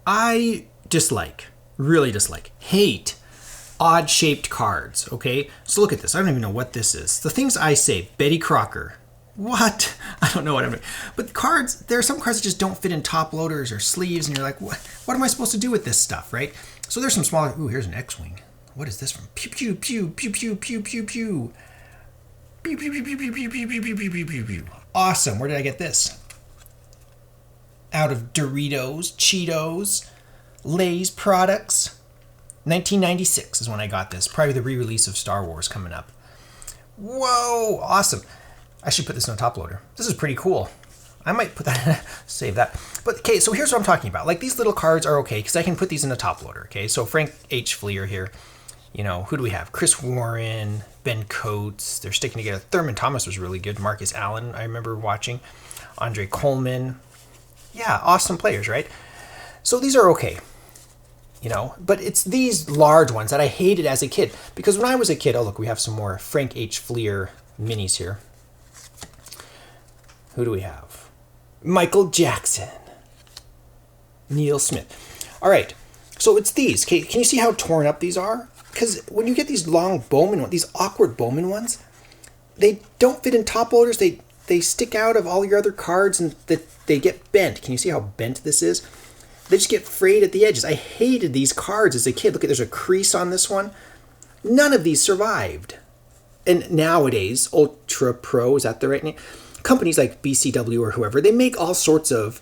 I really dislike, hate odd-shaped cards, okay? So look at this. I don't even know what this is. The things I say, Betty Crocker. What? I don't know what I'm doing. But cards, there are some cards that just don't fit in top loaders or sleeves, and you're like, what am I supposed to do with this stuff, right? So there's some smaller, ooh, here's an X-Wing. What is this from? Pew, pew, pew, pew, pew, pew, pew, pew. Pew, pew, pew, pew, pew, pew, pew, pew, pew, pew, pew, pew. Awesome. Where did I get this? Out of Doritos, Cheetos, Lay's products. 1996 is when I got this. Probably the re-release of Star Wars coming up. Whoa, awesome. I should put this in a top loader. This is pretty cool. I might put that, save that. But okay, so here's what I'm talking about. Like these little cards are okay because I can put these in a top loader. Okay, so Frank H. Fleer here. You know, who do we have? Chris Warren, Ben Coates. They're sticking together. Thurman Thomas was really good. Marcus Allen, I remember watching. Andre Coleman. Yeah, awesome players, right? So these are okay. You know, but it's these large ones that I hated as a kid. Because when I was a kid, oh look, we have some more Frank H. Fleer minis here. Who do we have? Michael Jackson. Neil Smith. All right, so it's these. Okay, can you see how torn up these are? Because when you get these long Bowman ones, these awkward Bowman ones, they don't fit in top loaders. They stick out of all your other cards and they get bent. Can you see how bent this is? They just get frayed at the edges. I hated these cards as a kid. Look, there's a crease on this one. None of these survived. And nowadays, Ultra Pro, is that the right name? Companies like BCW or whoever, they make all sorts of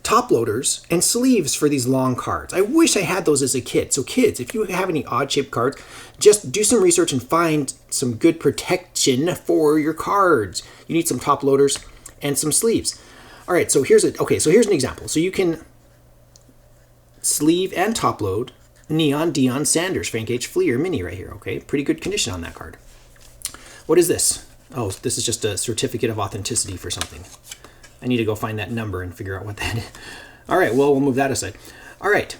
top loaders and sleeves for these long cards. I wish I had those as a kid. So kids, if you have any odd-shaped cards, just do some research and find some good protection for your cards. You need some top loaders and some sleeves. All right, so here's an example. So you can sleeve and top load Neon Deion Sanders, Frank H. Fleer mini right here, okay? Pretty good condition on that card. What is this? Oh, this is just a certificate of authenticity for something. I need to go find that number and figure out what that is. All right, well, we'll move that aside. All right.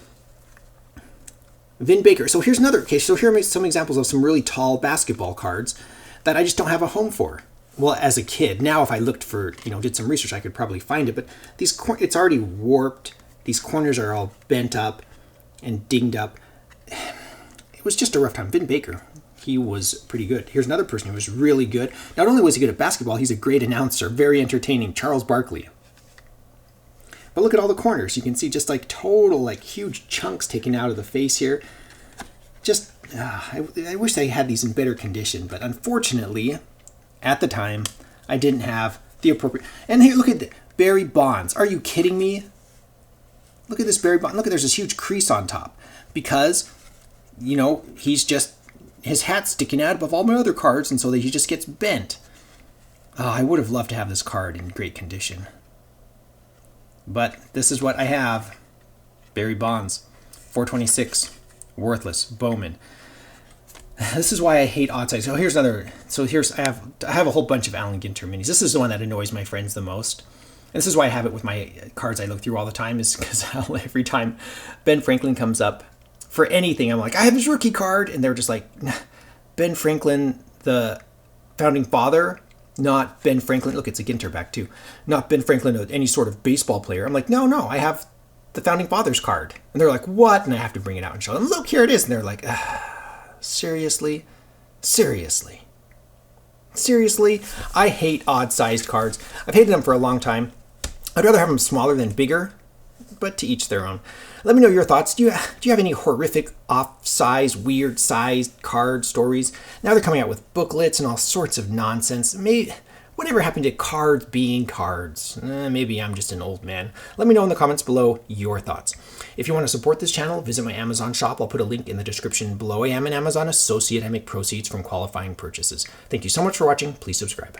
Vin Baker. So here's another case. So here are some examples of some really tall basketball cards that I just don't have a home for. Well, as a kid. Now, if I looked for, did some research, I could probably find it. But it's already warped. These corners are all bent up and dinged up. It was just a rough time. Vin Baker, he was pretty good. Here's another person who was really good. Not only was he good at basketball, he's a great announcer, very entertaining. Charles Barkley. But look at all the corners. You can see just like total, like huge chunks taken out of the face here. Just, I wish they had these in better condition. But unfortunately, at the time, I didn't have the appropriate... And here, look at Barry Bonds. Are you kidding me? Look at this Barry Bonds. Look, there's this huge crease on top. Because, he's just... His hat's sticking out above all my other cards, and so he just gets bent. Oh, I would have loved to have this card in great condition. But this is what I have. Barry Bonds. 426. Worthless. Bowman. This is why I hate odd size. I have a whole bunch of Allen Ginter minis. This is the one that annoys my friends the most. And this is why I have it with my cards I look through all the time, is because every time Ben Franklin comes up for anything, I'm like, I have his rookie card. And they're just like, Ben Franklin, the founding father, not Ben Franklin. Look, it's a Ginter back too. Not Ben Franklin, any sort of baseball player. I'm like, no, I have the founding father's card. And they're like, what? And I have to bring it out and show them, look, here it is. And they're like, seriously? I hate odd-sized cards. I've hated them for a long time. I'd rather have them smaller than bigger, but to each their own. Let me know your thoughts. Do you have any horrific off-size, weird-sized card stories? Now they're coming out with booklets and all sorts of nonsense. Whatever happened to cards being cards? Maybe I'm just an old man. Let me know in the comments below your thoughts. If you want to support this channel, visit my Amazon shop. I'll put a link in the description below. I am an Amazon associate. I make proceeds from qualifying purchases. Thank you so much for watching. Please subscribe.